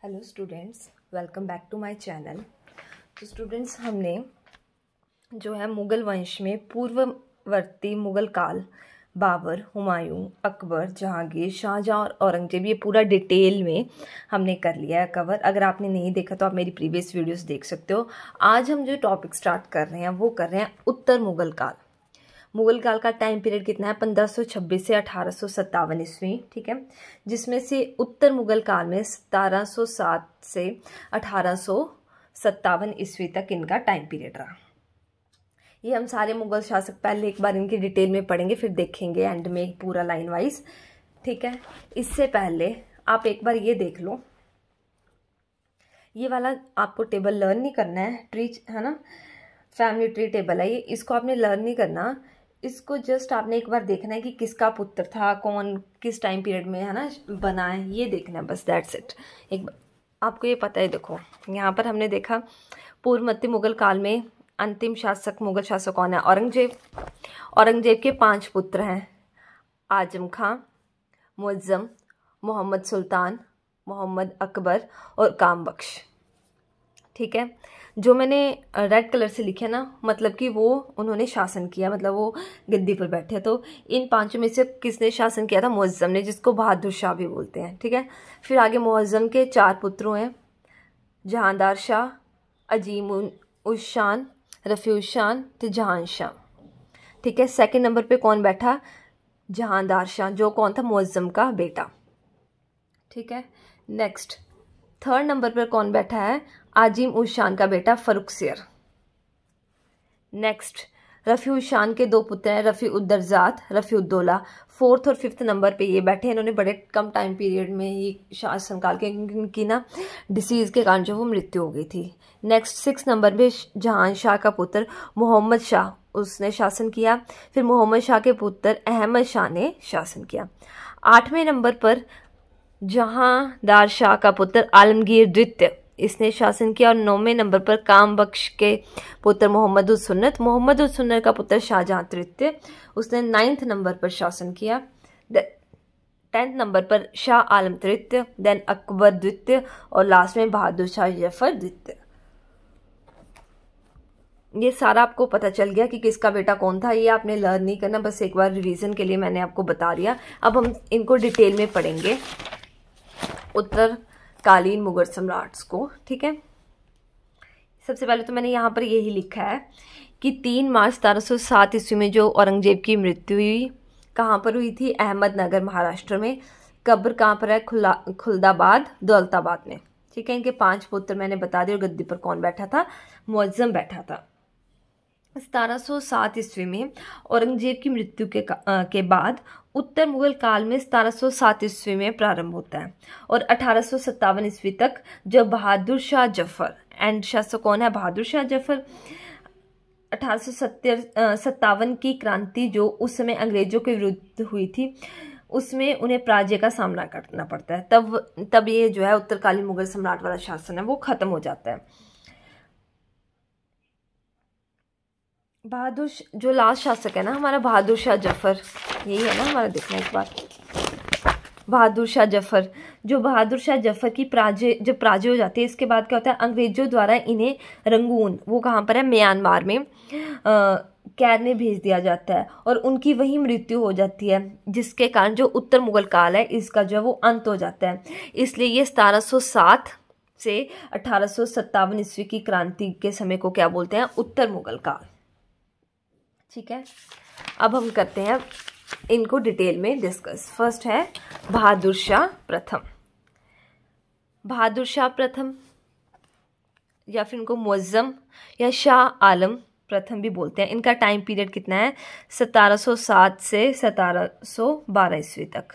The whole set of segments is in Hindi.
Hello students, welcome back to my channel. तो स्टूडेंट्स, हमने जो है मुग़ल वंश में पूर्ववर्ती मुग़ल काल, बाबर, हुमायूं, अकबर, जहांगीर, शाहजहां और औरंगजेब, ये पूरा डिटेल में हमने कर लिया है कवर। अगर आपने नहीं देखा तो आप मेरी प्रीवियस वीडियोस देख सकते हो। आज हम जो टॉपिक स्टार्ट कर रहे हैं वो कर रहे हैं उत्तर मुग़ल काल। मुग़ल काल का टाइम पीरियड कितना है? 1526 से 1857 ईस्वी, ठीक है। जिसमें से उत्तर मुग़ल काल में 1707 से 1857 ईस्वी तक इनका टाइम पीरियड रहा। ये हम सारे मुग़ल शासक पहले एक बार इनकी डिटेल में पढ़ेंगे, फिर देखेंगे एंड में पूरा लाइन वाइज, ठीक है। इससे पहले आप एक बार ये देख लो, ये वाला आपको टेबल लर्न नहीं करना है, ट्री है ना, फैमिली ट्री टेबल है ये, इसको आपने लर्न नहीं करना। इसको जस्ट आपने एक बार देखना है कि किसका पुत्र था, कौन किस टाइम पीरियड में है ना बना है, ये देखना है बस, दैट्स इट। एक आपको ये पता है, देखो यहाँ पर हमने देखा पूर्व मध्य मुग़ल काल में अंतिम शासक मुग़ल शासक कौन है? औरंगजेब। औरंगजेब के 5 पुत्र हैं, आजम खां, मुअज़्ज़म, मोहम्मद सुल्तान, मोहम्मद अकबर और काम बख्श, ठीक है। जो मैंने रेड कलर से लिखे ना, मतलब कि वो उन्होंने शासन किया, मतलब वो गद्दी पर बैठे। तो इन 5 में से किसने शासन किया था? मुअज़्ज़म ने, जिसको बहादुर शाह भी बोलते हैं, ठीक है। फिर आगे मुअज़्ज़म के 4 पुत्र हैं, जहांदार शाह, अजीम उस शान, रफ़ी उस शान, तो जहान शाह, ठीक है। सेकंड नंबर पे कौन बैठा? जहांदार शाह, जो कौन था? मुअज़्ज़म का बेटा, ठीक है। नेक्स्ट थर्ड नंबर पर कौन बैठा है? आजिम उस शान का बेटा फर्रुखसियर। नेक्स्ट रफ़ी उस शान के 2 पुत्र हैं, रफ़ी उद्दरजात, रफ़ी उद्दौला। फोर्थ और फिफ्थ नंबर पे ये बैठे हैं। इन्होंने बड़े कम टाइम पीरियड में ही शासनकाल के इनकी ना डिसीज़ के कारण जो वो मृत्यु हो गई थी। नेक्स्ट 6 नंबर पे जहान शाह का पुत्र मोहम्मद शाह, उसने शासन किया। फिर मोहम्मद शाह के पुत्र अहमद शाह ने शासन किया। 8वें नंबर पर जहांदार शाह का पुत्र आलमगीर द्वितीय, इसने शासन किया। और 9वें नंबर पर काम बख्श के पुत्र मोहम्मद उस सुन्नत, मोहम्मद उस सुन्नत का पुत्र शाहजहां तृतीय, उसने 9th नंबर पर शासन किया। 10th नंबर पर शाह आलम तृतीय, देन अकबर द्वितीय और लास्ट में बहादुर शाह जफर द्वितीय। ये सारा आपको पता चल गया कि किसका बेटा कौन था। ये आपने लर्न नहीं करना, बस एक बार रिवीजन के लिए मैंने आपको बता दिया। अब हम इनको डिटेल में पढ़ेंगे, उत्तरकालीन मुग़ल सम्राट्स को, ठीक है। सबसे पहले तो मैंने यहाँ पर यही लिखा है कि 3 मार्च 1707 ईस्वी में जो औरंगजेब की मृत्यु हुई, कहाँ पर हुई थी? अहमदनगर, महाराष्ट्र में। कब्र कहाँ पर है? खुलदाबाद, दौलताबाद में, ठीक है। इनके 5 पुत्र मैंने बता दिए। और गद्दी पर कौन बैठा था? मुअज़्ज़म बैठा था। 1707 ईस्वी में औरंगजेब की मृत्यु के बाद उत्तर मुग़ल काल में 1707 ईस्वी में प्रारंभ होता है और 1857 ईस्वी तक जब बहादुर शाह जफर, एंड शासक कौन है? बहादुर शाह जफर। 1857 की क्रांति जो उस समय अंग्रेजों के विरुद्ध हुई थी, उसमें उन्हें पराजय का सामना करना पड़ता है। तब ये जो है उत्तरकालीन मुग़ल सम्राट वाला शासन है वो खत्म हो जाता है। बहादुर जो लास्ट शासक है ना हमारा, बहादुर शाह जफर, यही है ना हमारा, देखना एक बार। बहादुर शाह जफर, जो बहादुर शाह जफर की जब पराजय हो जाती है, इसके बाद क्या होता है? अंग्रेजों द्वारा इन्हें रंगून, वो कहाँ पर है? म्यांमार में, कैद में भेज दिया जाता है और उनकी वही मृत्यु हो जाती है, जिसके कारण जो उत्तर मुग़ल काल है इसका जो है वो अंत हो जाता है। इसलिए ये 1707 से 1857 ईस्वी की क्रांति के समय को क्या बोलते हैं? उत्तर मुग़ल काल, ठीक है। अब हम करते हैं इनको डिटेल में डिस्कस। फर्स्ट है बहादुर शाह प्रथम। बहादुर शाह प्रथम या फिर इनको मुअज़्ज़म या शाह आलम प्रथम भी बोलते हैं। इनका टाइम पीरियड कितना है? 1707 से 1712 ईस्वी तक,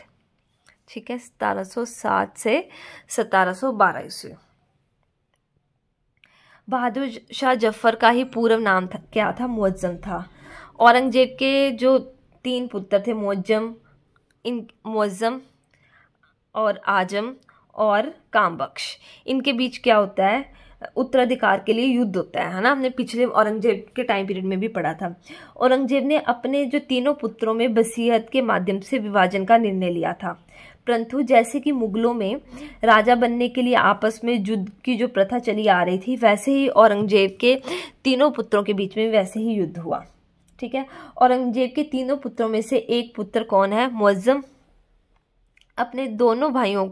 ठीक है। 1707 से 1712 ईस्वी। बहादुर शाह जफर का ही पूर्व नाम था, क्या था? मुअज़्ज़म था। औरंगजेब के जो 3 पुत्र थे, मुअज़्ज़म और आजम और काम बख्श, इनके बीच क्या होता है? उत्तराधिकार के लिए युद्ध होता है ना। हमने पिछले औरंगजेब के टाइम पीरियड में भी पढ़ा था। औरंगजेब ने अपने जो तीनों पुत्रों में वसीयत के माध्यम से विभाजन का निर्णय लिया था। परंतु जैसे कि मुगलों में राजा बनने के लिए आपस में युद्ध की जो प्रथा चली आ रही थी, वैसे ही औरंगजेब के तीनों पुत्रों के बीच में वैसे ही युद्ध हुआ। ठीक है, औरंगजेब के तीनों पुत्रों में से एक पुत्र कौन है? मुअज्जम अपने दोनों भाइयों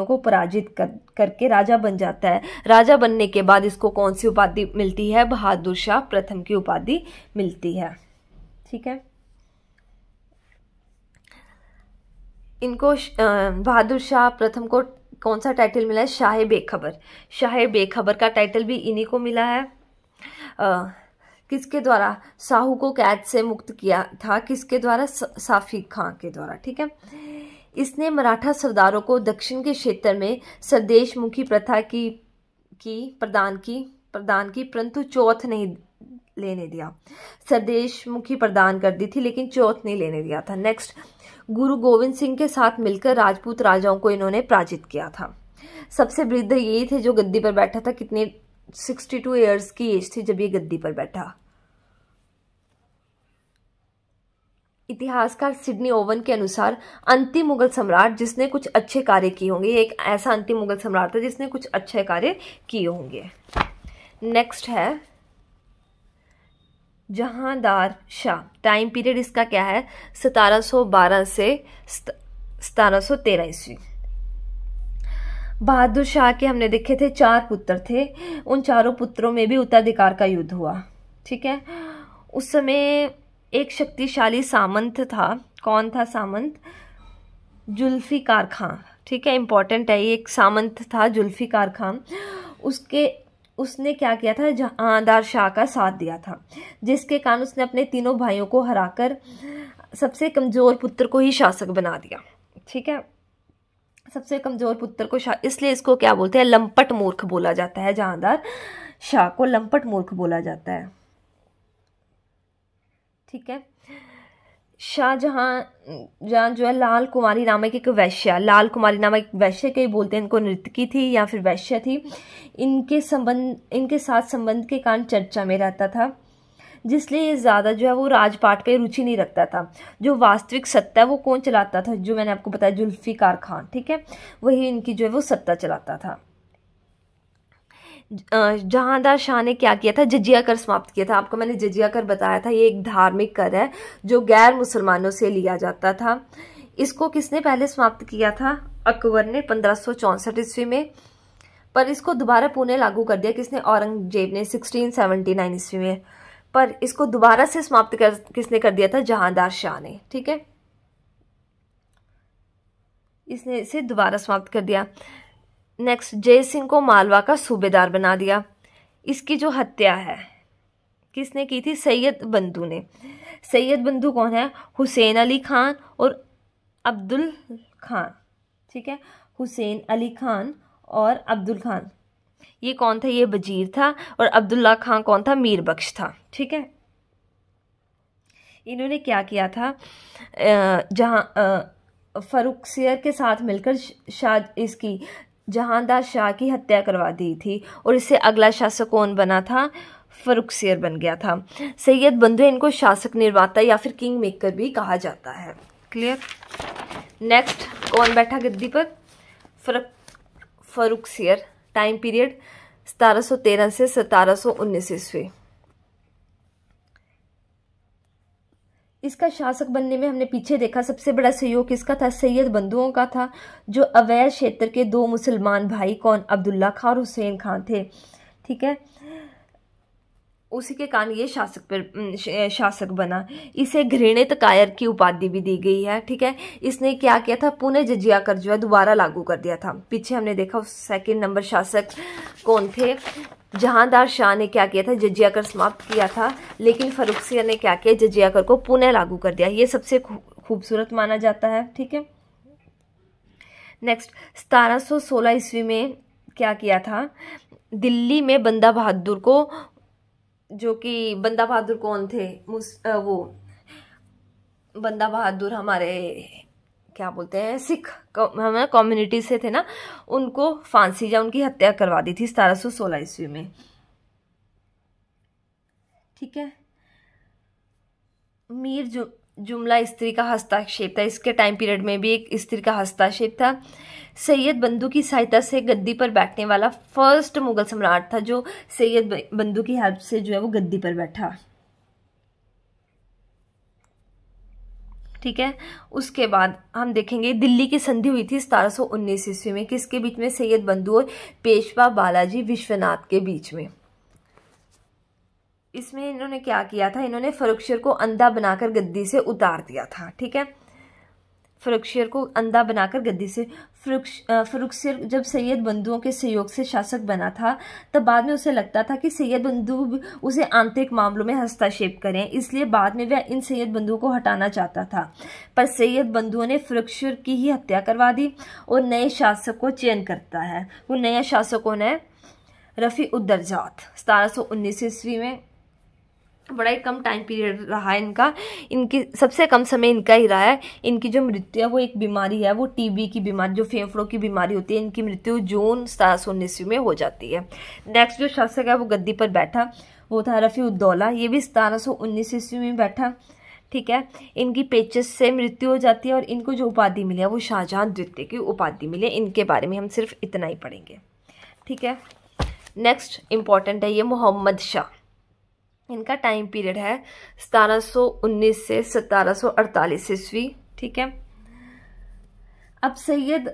को पराजित करके राजा बन जाता है। राजा बनने के बाद इसको कौन सी उपाधि मिलती है? बहादुर शाह प्रथम की उपाधि मिलती है। ठीक है, इनको बहादुर शाह प्रथम को कौन सा टाइटल मिला है? शाह बेखबर। शाह बेखबर का टाइटल भी इन्हीं को मिला है। किसके द्वारा? साहू को कैद से मुक्त किया था। किसके द्वारा? साफी खां के द्वारा। ठीक है, इसने मराठा सरदारों को दक्षिण के क्षेत्र में स्वदेशमुखी प्रथा प्रदान की परंतु चौथ नहीं लेने दिया। स्वदेशमुखी प्रदान कर दी थी लेकिन चौथ नहीं लेने दिया था। नेक्स्ट, गुरु गोविंद सिंह के साथ मिलकर राजपूत राजाओं को इन्होंने पराजित किया था। सबसे वृद्ध यही थे जो गद्दी पर बैठा था। कितने? 62 ईयर्स की एज थी जब ये गद्दी पर बैठा। इतिहासकार सिडनी ओवन के अनुसार अंतिम मुगल सम्राट जिसने कुछ अच्छे कार्य किए होंगे, एक ऐसा अंतिम मुगल सम्राट था जिसने कुछ अच्छे कार्य किए होंगे। नेक्स्ट है जहांदार शाह। टाइम पीरियड इसका क्या है? 1712 से 1713 ईस्वी। बहादुर शाह के हमने देखे थे 4 पुत्र थे। उन चारों पुत्रों में भी उत्तराधिकार का युद्ध हुआ। ठीक है, उस समय एक शक्तिशाली सामंत था। कौन था सामंत? जुल्फिकार खां। ठीक है, इंपॉर्टेंट है, ये एक सामंत था जुल्फिकार खां। उसने क्या किया था? जहांदार शाह का साथ दिया था, जिसके कारण उसने अपने तीनों भाइयों को हराकर सबसे कमजोर पुत्र को ही शासक बना दिया। ठीक है, सबसे कमजोर पुत्र को इसलिए इसको क्या बोलते हैं? लंपट मूर्ख बोला जाता है। जहांदार शाह को लंपट मूर्ख बोला जाता है। ठीक है, शाहजहां जो है लाल कुमारी नामक एक वैश्य के बोलते हैं, इनको नर्तकी थी या फिर वैश्य थी। इनके साथ संबंध के कारण चर्चा में रहता था, जिसलिए ये ज़्यादा जो है वो राजपाट पे रुचि नहीं रखता था। जो वास्तविक सत्ता है वो कौन चलाता था? जो मैंने आपको बताया, जुल्फिकार खान। ठीक है, वही इनकी जो है वो सत्ता चलाता था। जहांदार शाह ने क्या किया था? जजिया कर समाप्त किया था। आपको मैंने जजिया कर बताया था, ये एक धार्मिक कर है जो गैर मुसलमानों से लिया जाता था। इसको किसने पहले समाप्त किया था? अकबर ने 1564 ईस्वी में। पर इसको दोबारा पुनः लागू कर दिया किसने? औरंगजेब ने 1679 ईस्वी में। पर इसको दोबारा से समाप्त किसने कर दिया था? जहांदार शाह ने। ठीक है, इसने इसे दोबारा समाप्त कर दिया। नेक्स्ट, जय सिंह को मालवा का सूबेदार बना दिया। इसकी जो हत्या है किसने की थी? सैयद बंधु ने। सैयद बंधु कौन है? हुसैन अली खान और अब्दुल खान। ठीक है, हुसैन अली खान और अब्दुल खान। ये कौन था? ये वजीर था। और अब्दुल्ला खान कौन था? मीर बख्श था। ठीक है, इन्होंने क्या किया था? फर्रुखसियर के साथ मिलकर जहांदार शाह की हत्या करवा दी थी और इससे अगला शासक कौन बना था? फर्रुखसियर बन गया था। सैयद बंधु इनको शासक निर्माता या फिर किंग मेकर भी कहा जाता है। क्लियर? नेक्स्ट, कौन बैठा गद्दी पर? फर्रुखसियर। टाइम पीरियड 1713 से 1719 ईस्वी। इसका शासक बनने में हमने पीछे देखा सबसे बड़ा सहयोग किसका था? सैयद बंधुओं का था। जो अवैध क्षेत्र के 2 मुसलमान भाई कौन? अब्दुल्ला खान और हुसैन खान थे। ठीक है, उसी के कारण ये शासक बना। इसे घृणित कायर की उपाधि भी दी गई है। ठीक है, इसने क्या किया था? पुनः जजिया कर जो है दोबारा लागू कर दिया था। पीछे हमने देखा 2 नंबर शासक कौन थे? जहांदार शाह ने क्या किया था? जजिया कर समाप्त किया था। लेकिन फर्रुखसियर ने क्या किया? जजिया कर को पुनः लागू कर दिया। ये सबसे खूबसूरत माना जाता है। ठीक है, नेक्स्ट, 1716 ईस्वी में क्या किया था? दिल्ली में बंदा बहादुर को, जो कि बंदा बहादुर कौन थे? वो बंदा बहादुर हमारे क्या बोलते हैं, सिख हमारे कम्युनिटी से थे ना, उनको फांसी या उनकी हत्या करवा दी थी 1716 ईस्वी में। ठीक है, जुमला स्त्री का हस्तक्षेप था, इसके टाइम पीरियड में भी एक स्त्री का हस्तक्षेप था। सैयद बंधु की सहायता से गद्दी पर बैठने वाला फर्स्ट मुगल सम्राट था जो सैयद बंधु की हेल्प से जो है वो गद्दी पर बैठा। ठीक है, उसके बाद हम देखेंगे दिल्ली की संधि हुई थी 1719 ईस्वी में, किसके बीच में? सैयद बंधु और पेशवा बालाजी विश्वनाथ के बीच में। इसमें इन्होंने क्या किया था? इन्होंने फर्रुखशियर को अंधा बनाकर गद्दी से उतार दिया था। ठीक है, फर्रुखशियर को अंधा बनाकर गद्दी से। फर्रुखशियर जब सैयद बंधुओं के सहयोग से शासक बना था तब बाद में उसे लगता था कि सैयद बंधु उसे आंतरिक मामलों में हस्तक्षेप करें, इसलिए बाद में वह इन सैयद बंधुओं को हटाना चाहता था। पर सैयद बंधुओं ने फर्रुखशियर की ही हत्या करवा दी और नए शासक को चयन करता है। वो नया शासक कौन है? रफी उद दर्जात। 1719 ईस्वी में बड़ा ही कम टाइम पीरियड रहा है इनका, इनकी सबसे कम समय इनका ही रहा है। इनकी जो मृत्यु है वो एक बीमारी है, वो टीबी की बीमारी, जो फेफड़ों की बीमारी होती है, इनकी मृत्यु जून 1719 में हो जाती है। नेक्स्ट जो शासक है वो गद्दी पर बैठा वो था रफी उद दौला, ये भी 1719 ईस्वी में बैठा। ठीक है, इनकी पेचिस से मृत्यु हो जाती है और इनको जो उपाधि मिली है वो शाहजहां द्वितीय की उपाधि मिली है। इनके बारे में हम सिर्फ इतना ही पढ़ेंगे। ठीक है, नेक्स्ट इंपॉर्टेंट है ये मोहम्मद शाह। इनका टाइम पीरियड है 1719 से 1748 ईस्वी। ठीक है, अब सैयद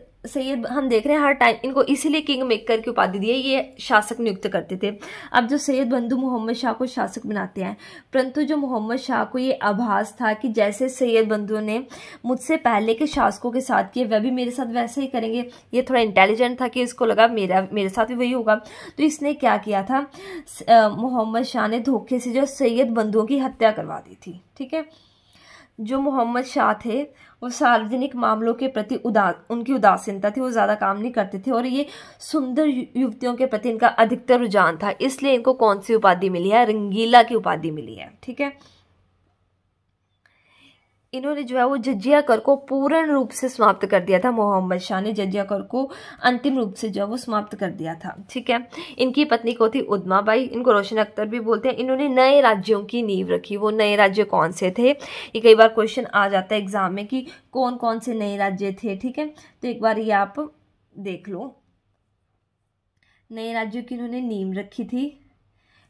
हम देख रहे हैं हर टाइम इनको इसीलिए किंग मेकर की उपाधि दी है, ये शासक नियुक्त करते थे। अब जो सैयद बंधु मोहम्मद शाह को शासक बनाते हैं, परंतु जो मोहम्मद शाह को ये आभास था कि जैसे सैयद बंधु ने मुझसे पहले के शासकों के साथ किए वह भी मेरे साथ वैसे ही करेंगे। ये थोड़ा इंटेलिजेंट था कि इसको लगा मेरे साथ भी वही होगा, तो इसने क्या किया था? मोहम्मद शाह ने धोखे से जो सैयद बंधुओं की हत्या करवा दी थी। ठीक है, जो मोहम्मद शाह थे वो सार्वजनिक मामलों के प्रति उनकी उदासीनता थी, वो ज़्यादा काम नहीं करते थे और ये सुंदर युवतियों के प्रति इनका अधिकतर रुझान था, इसलिए इनको कौन सी उपाधि मिली है? रंगीला की उपाधि मिली है। ठीक है, इन्होंने जो है वो जजिया कर को पूर्ण रूप से समाप्त कर दिया था। मोहम्मद शाह ने जजिया कर को अंतिम रूप से जो है वो समाप्त कर दिया था। ठीक है, इनकी पत्नी को थी उद्मा बाई, इनको रोशन अख्तर भी बोलते हैं। इन्होंने नए राज्यों की नींव रखी। वो नए राज्य कौन से थे? ये कई बार क्वेश्चन आ जाता है एग्जाम में कि कौन कौन से नए राज्य थे। ठीक है, तो एक बार ये आप देख लो, नए राज्यों की इन्होंने नींव रखी थी।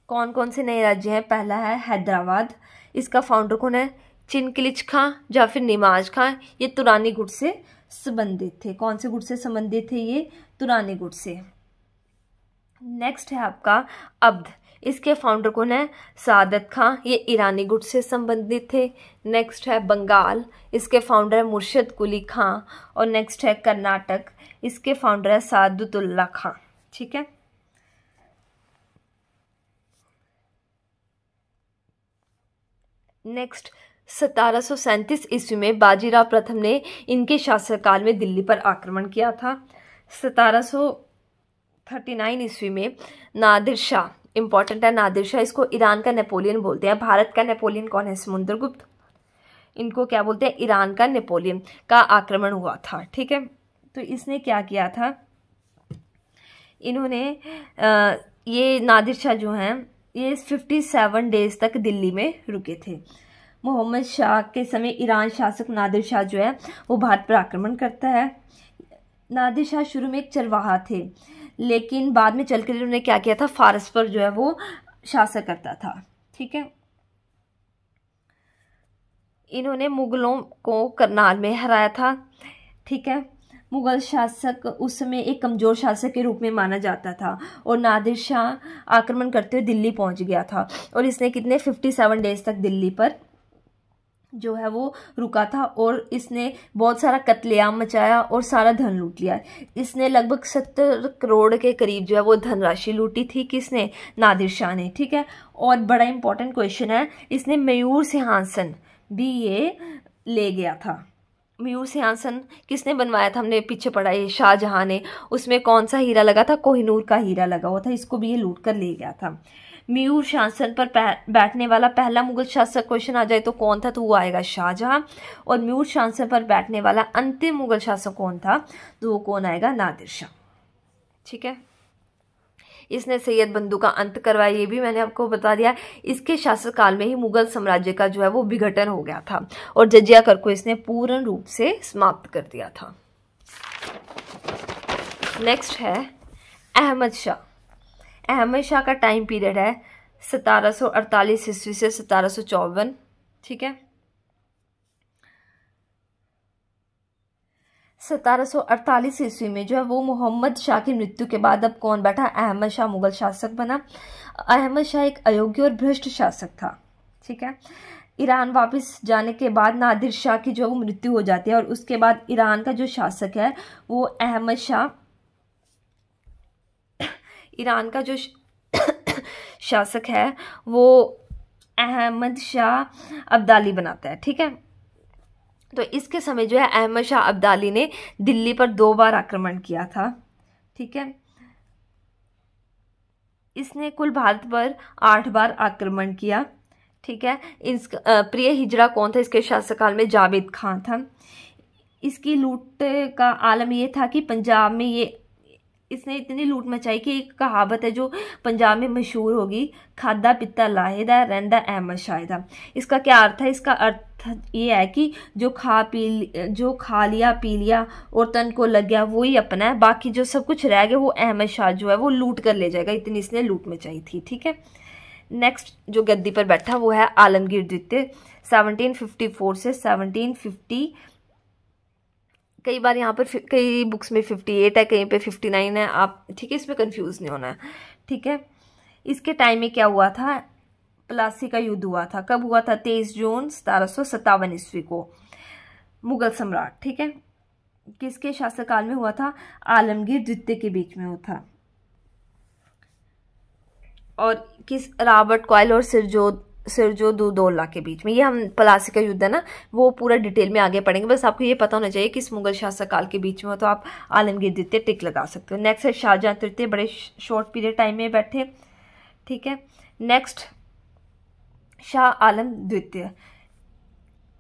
कौन कौन से नए राज्य हैं? पहला है हैदराबाद, इसका फाउंडर कौन है? चिनकिलिच खां या फिर निमाज खां। ये तुरानी गुट से संबंधित थे। कौन से गुट से संबंधित थे? ये तुरानी गुट से। नेक्स्ट है आपका अब्द, इसके फाउंडर कौन है? सादत खां, ये ईरानी गुट से संबंधित थे। नेक्स्ट है बंगाल, इसके फाउंडर है मुर्शिद कुली खां। और नेक्स्ट है कर्नाटक, इसके फाउंडर है सादुतुल्ला खां। ठीक है, नेक्स्ट 1737 ईस्वी में बाजीराव प्रथम ने इनके शासनकाल में दिल्ली पर आक्रमण किया था। 1739 ईस्वी में नादिर शाह, इंपॉर्टेंट है नादिर शाह, इसको ईरान का नेपोलियन बोलते हैं। भारत का नेपोलियन कौन है? समुद्रगुप्त। इनको क्या बोलते हैं? ईरान का नेपोलियन का आक्रमण हुआ था। ठीक है, तो इसने क्या किया था? इन्होंने ये नादिर शाह जो हैं ये 57 डेज तक दिल्ली में रुके थे। मोहम्मद शाह के समय ईरान शासक नादिर शाह जो है वो भारत पर आक्रमण करता है। नादिर शाह शुरू में एक चरवाहा थे, लेकिन बाद में चलकर उन्होंने क्या किया था? फारस पर जो है वो शासन करता था। ठीक है, इन्होंने मुगलों को करनाल में हराया था। ठीक है, मुगल शासक उस समय एक कमज़ोर शासक के रूप में माना जाता था और नादिर शाह आक्रमण करते हुए दिल्ली पहुंच गया था और इसने कितने 57 डेज तक दिल्ली पर जो है वो रुका था और इसने बहुत सारा कत्लेआम मचाया और सारा धन लूट लिया। इसने लगभग 70 करोड़ के करीब जो है वो धनराशि लूटी थी। किसने? नादिर शाह ने। ठीक है, और बड़ा इंपॉर्टेंट क्वेश्चन है, इसने मयूर सिंहासन भी ये ले गया था। मयूर सिंहासन किसने बनवाया था? हमने पीछे पढ़ा ये शाहजहां ने। उसमें कौन सा हीरा लगा था? कोहिनूर का हीरा लगा हुआ था, इसको भी ये लूट कर ले गया था। मयूर सिंहासन पर बैठने वाला पहला मुगल शासक क्वेश्चन आ जाए तो कौन था? तो वो आएगा शाहजहां। और मयूर सिंहासन पर बैठने वाला अंतिम मुगल शासक कौन था? तो वो कौन आएगा? नादिर शाह। ठीक है, इसने सैयद बंधु का अंत करवाया, ये भी मैंने आपको बता दिया। इसके शासनकाल में ही मुगल साम्राज्य का जो है वो विघटन हो गया था और जजिया कर को इसने पूर्ण रूप से समाप्त कर दिया था। नेक्स्ट है अहमद शाह। अहमद शाह का टाइम पीरियड है 1748 ईस्वी से 1754, ठीक है। 1748 ईस्वी में जो है वो मोहम्मद शाह की मृत्यु के बाद अब कौन बैठा? अहमद शाह मुगल शासक बना। अहमद शाह एक अयोग्य और भ्रष्ट शासक था, ठीक है। ईरान वापस जाने के बाद नादिर शाह की जो मृत्यु हो जाती है और उसके बाद ईरान का जो शासक है वो अहमद शाह, ईरान का जो शासक है वो अहमद शाह अब्दाली बनाता है, ठीक है। तो इसके समय जो है अहमद शाह अब्दाली ने दिल्ली पर 2 बार आक्रमण किया था, ठीक है। इसने कुल भारत पर 8 बार आक्रमण किया, ठीक है। इस प्रिय हिजड़ा कौन था? इसके शासनकाल में जावेद खान था। इसकी लूट का आलम ये था कि पंजाब में इसने इतनी लूट मचाई कि एक कहावत है जो पंजाब में मशहूर होगी, खादा पिता लाहेदा रहंदा अहमद शाहिदा। इसका क्या अर्थ है? इसका अर्थ ये है कि जो खा लिया पी लिया और तन को लग गया वही अपना है, बाकी जो सब कुछ रह गया वो अहमद शाह जो है वो लूट कर ले जाएगा, इतनी इसने लूट मचाई थी, ठीक है। नेक्स्ट जो गद्दी पर बैठा वो है आलमगीर द्वितीय, 1754 से 1750। कई बार यहाँ पर कई बुक्स में 58 है, कहीं पे 59 है, आप ठीक है, इसमें कंफ्यूज नहीं होना है, ठीक है। इसके टाइम में क्या हुआ था? प्लासी का युद्ध हुआ था। कब हुआ था? 23 जून 1757 ईस्वी को। मुगल सम्राट, ठीक है, किसके शासनकाल में हुआ था? आलमगीर द्वितीय के बीच में हुआ था। और किस? रॉबर्ट क्लाइव और सिरजोदौला के बीच में। ये हम प्लासी का युद्ध है ना, वो पूरा डिटेल में आगे पढ़ेंगे, बस आपको ये पता होना चाहिए किस मुगल शासनकाल के बीच में हो, तो आप आलमगीर द्वितीय टिक लगा सकते हो। नेक्स्ट है शाहजहां तृतीय, बड़े शॉर्ट पीरियड टाइम में बैठे, ठीक है। नेक्स्ट शाह आलम द्वितीय,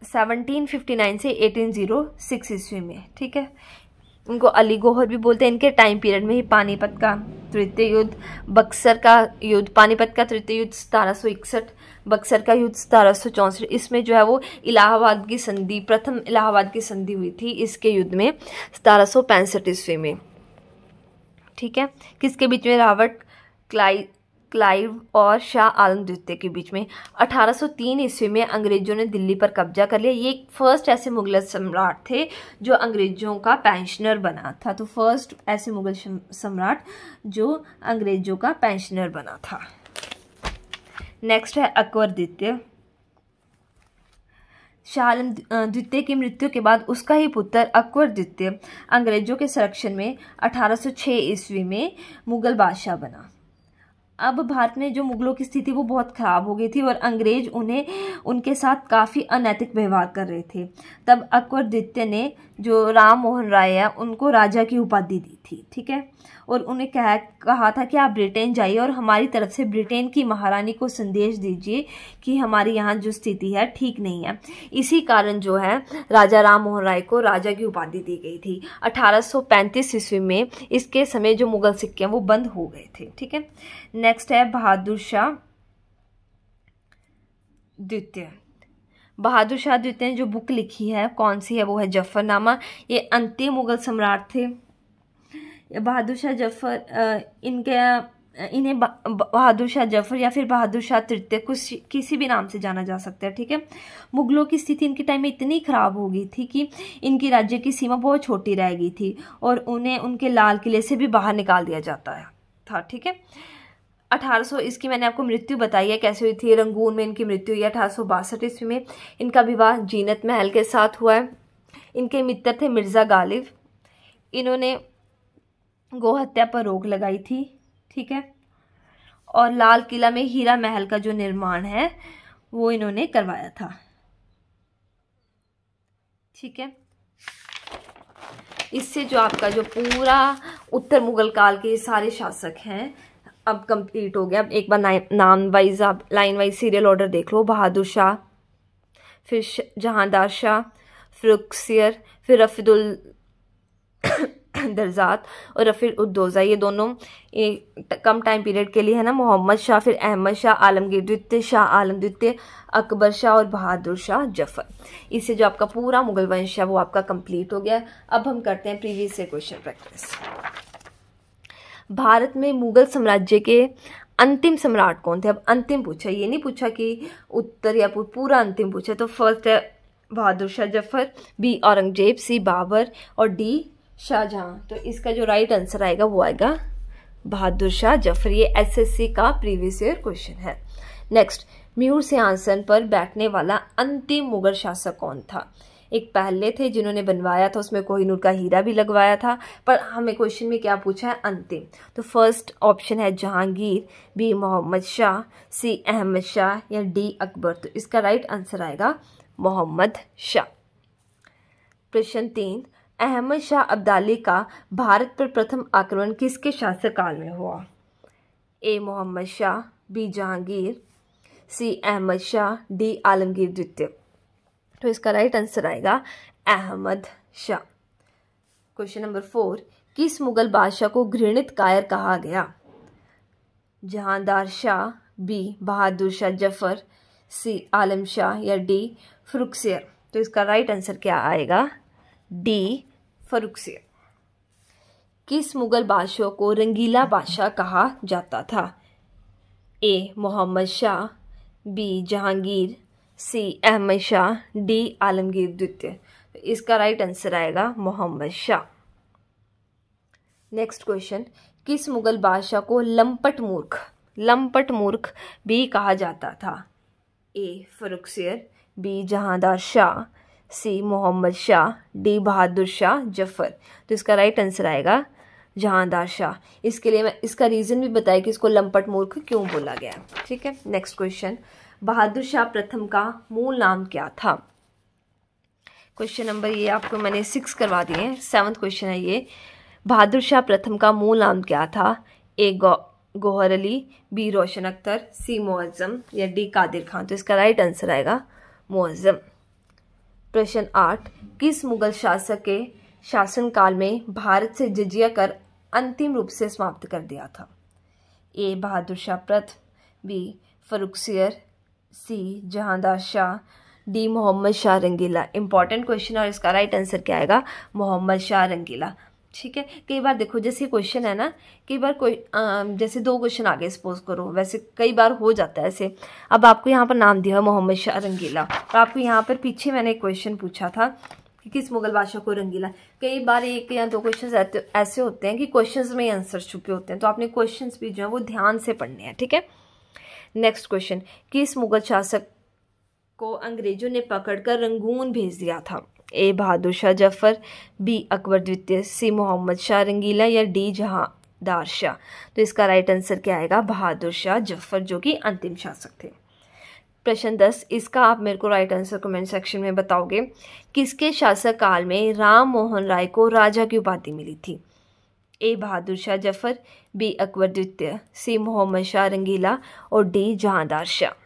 1759 से 1806 ईस्वी में, ठीक है। उनको अली गौहर भी बोलते हैं। इनके टाइम पीरियड में ही पानीपत का तृतीय युद्ध, बक्सर का युद्ध, पानीपत का तृतीय युद्ध 1761, बक्सर का युद्ध 1764। इसमें जो है वो इलाहाबाद की संधि, प्रथम इलाहाबाद की संधि हुई थी इसके युद्ध में 1765 ईस्वी में, ठीक है। किसके बीच में? रॉबर्ट क्लाइव और शाह आलम द्वितीय के बीच में। 1803 ईस्वी में अंग्रेजों ने दिल्ली पर कब्जा कर लिया। ये फर्स्ट ऐसे मुगल सम्राट थे जो अंग्रेजों का पेंशनर बना था, तो फर्स्ट ऐसे मुगल सम्राट जो अंग्रेजों का पेंशनर बना था। नेक्स्ट है अकबर द्वितीय। शाह आलम द्वितीय की मृत्यु के बाद उसका ही पुत्र अकबर द्वितीय अंग्रेजों के संरक्षण में 1806 ईस्वी में मुगल बादशाह बना। अब भारत में जो मुगलों की स्थिति वो बहुत ख़राब हो गई थी और अंग्रेज उनके साथ काफ़ी अनैतिक व्यवहार कर रहे थे। तब अकबर द्वितीय ने जो राम मोहन राय है उनको राजा की उपाधि दी थी, ठीक है, और उन्हें कहा था कि आप ब्रिटेन जाइए और हमारी तरफ से ब्रिटेन की महारानी को संदेश दीजिए कि हमारी यहाँ जो स्थिति है ठीक नहीं है। इसी कारण जो है राजा राम मोहन राय को राजा की उपाधि दी गई थी। 1835 ईस्वी में इसके समय जो मुगल सिक्के हैं वो बंद हो गए थे, ठीक है। नेक्स्ट है बहादुर शाह द्वितीय। बहादुर शाह द्वितीय ने जो बुक लिखी है कौन सी है? वो है जफरनामा। ये अंतिम मुगल सम्राट थे। बहादुर शाह जफर, इन्हें बहादुर शाह जफर या फिर बहादुर शाह तृतीय कुछ किसी भी नाम से जाना जा सकता है, ठीक है। मुगलों की स्थिति इनके टाइम में इतनी खराब हो गई थी कि इनकी राज्य की सीमा बहुत छोटी रह गई थी और उन्हें उनके लाल किले से भी बाहर निकाल दिया जाता था, ठीक है। 1800 इसकी मैंने आपको मृत्यु बताई है कैसे हुई थी। रंगून में इनकी मृत्यु हुई 1862 ईस्वी में। इनका विवाह जीनत महल के साथ हुआ है। इनके मित्र थे मिर्ज़ा गालिब। इन्होंने गोहत्या पर रोक लगाई थी, ठीक है, और लाल किला में हीरा महल का जो निर्माण है वो इन्होंने करवाया था, ठीक है। इससे जो आपका जो पूरा उत्तर मुगल काल के सारे शासक हैं अब कंप्लीट हो गया। अब एक बार नाम वाइज आप लाइन वाइज सीरियल ऑर्डर देख लो। बहादुर शाह, फिर जहांदार शाह, फिर रुखसियर, फिर दरजात और रफ़ील उद्दौजा, ये दोनों कम टाइम पीरियड के लिए है ना। मोहम्मद शाह, फिर अहमद शाह आलमगीर द्वितीय, शाह आलम द्वितीय, अकबर शाह और बहादुर शाह जफर। इससे जो आपका पूरा मुगल वंश है वो आपका कंप्लीट हो गया। अब हम करते हैं प्रीवियस से क्वेश्चन प्रैक्टिस। भारत में मुगल साम्राज्य के अंतिम सम्राट कौन थे? अब अंतिम पूछा, ये नहीं पूछा कि उत्तर या पूरा अंतिम पूछा। तो फर्स्ट है बहादुर शाह जफर, बी औरंगजेब, सी बाबर और डी शाहजहां। तो इसका जो राइट आंसर आएगा वो आएगा बहादुर शाह जफर। ये एसएससी का प्रीवियस ईयर क्वेश्चन है। नेक्स्ट, म्यूर सिंहासन पर बैठने वाला अंतिम मुगल शासक कौन था? एक पहले थे जिन्होंने बनवाया था, उसमें कोहिनूर का हीरा भी लगवाया था, पर हमें क्वेश्चन में क्या पूछा है? अंतिम। तो फर्स्ट ऑप्शन है जहांगीर, बी मोहम्मद शाह, सी अहमद शाह या डी अकबर। तो इसका राइट आंसर आएगा मोहम्मद शाह। प्रश्न 3, अहमद शाह अब्दाली का भारत पर प्रथम आक्रमण किसके शासक काल में हुआ? ए मोहम्मद शाह, बी जहांगीर, सी अहमद शाह, डी आलमगीर द्वितीय। तो इसका राइट आंसर आएगा अहमद शाह। क्वेश्चन नंबर 4, किस मुगल बादशाह को घृणित कायर कहा गया? जहांदार शाह, बी बहादुर शाह जफर, सी आलम शाह या डी फरुखसियर। तो इसका राइट आंसर क्या आएगा? डी फरुखसियर। किस मुगल बादशाह को रंगीला बादशाह कहा जाता था? ए मोहम्मद शाह, बी जहांगीर, सी अहमद शाह, डी आलमगीर द्वितीय। तो इसका राइट आंसर आएगा मोहम्मद शाह। नेक्स्ट क्वेश्चन, किस मुगल बादशाह को लंपट मूर्ख भी कहा जाता था? ए फरुखसियर, बी जहांदार शाह, सी मोहम्मद शाह, डी बहादुर शाह जफर। तो इसका राइट आंसर आएगा जहांदार शाह। इसके लिए मैं इसका रीज़न भी बताया कि इसको लंपट मूर्ख क्यों बोला गया। ठीक है। नेक्स्ट क्वेश्चन, बहादुर शाह प्रथम का मूल नाम क्या था? क्वेश्चन नंबर ये आपको मैंने 6 करवा दिए हैं, 7th क्वेश्चन है ये। बहादुर शाह प्रथम का मूल नाम क्या था? ए गौहर अली, बी रोशन अख्तर, सी मुअज्जम या डी कादिर खान। तो इसका राइट आंसर आएगा मुअज्जम। प्रश्न 8, किस मुगल शासक के शासनकाल में भारत से जजिया कर अंतिम रूप से समाप्त कर दिया था? ए बहादुर शाह प्रथम, बी फरुखसियर, सी जहांदार शाह, डी मोहम्मद शाह रंगीला। इंपॉर्टेंट क्वेश्चन और इसका राइट आंसर क्या आएगा? मोहम्मद शाह रंगीला। ठीक है। कई बार देखो जैसे क्वेश्चन है ना, कई बार कोई जैसे 2 क्वेश्चन आगे सपोज करो, वैसे कई बार हो जाता है ऐसे। अब आपको यहाँ पर नाम दिया है मोहम्मद शाह रंगीला और आपको यहाँ पर पीछे मैंने एक क्वेश्चन पूछा था कि किस मुगल बादशाह को रंगीला। कई बार 1 या 2 क्वेश्चन ऐसे होते हैं कि क्वेश्चन में आंसर छुपे होते हैं, तो आपने क्वेश्चन भी जो है वो ध्यान से पढ़ने हैं। ठीक है। नेक्स्ट क्वेश्चन, किस मुगल शासक को अंग्रेजों ने पकड़कर रंगून भेज दिया था? ए बहादुर शाह जफर, बी अकबर द्वितीय, सी मोहम्मद शाह रंगीला या डी जहांदार शाह। तो इसका राइट आंसर क्या आएगा? बहादुर शाह जफर, जो कि अंतिम शासक थे। प्रश्न 10, इसका आप मेरे को राइट आंसर कमेंट सेक्शन में बताओगे। किसके शासक काल में राम मोहन राय को राजा की उपाधि मिली थी? ए बहादुर शाह जफर, बी अकबर द्वितीय, सी मोहम्मद शाह रंगीला और डी जहांदार शाह।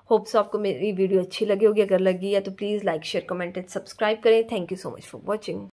होप्स आपको मेरी वीडियो अच्छी लगी होगी। अगर लगी है तो please like share comment and subscribe करें। Thank you so much for watching.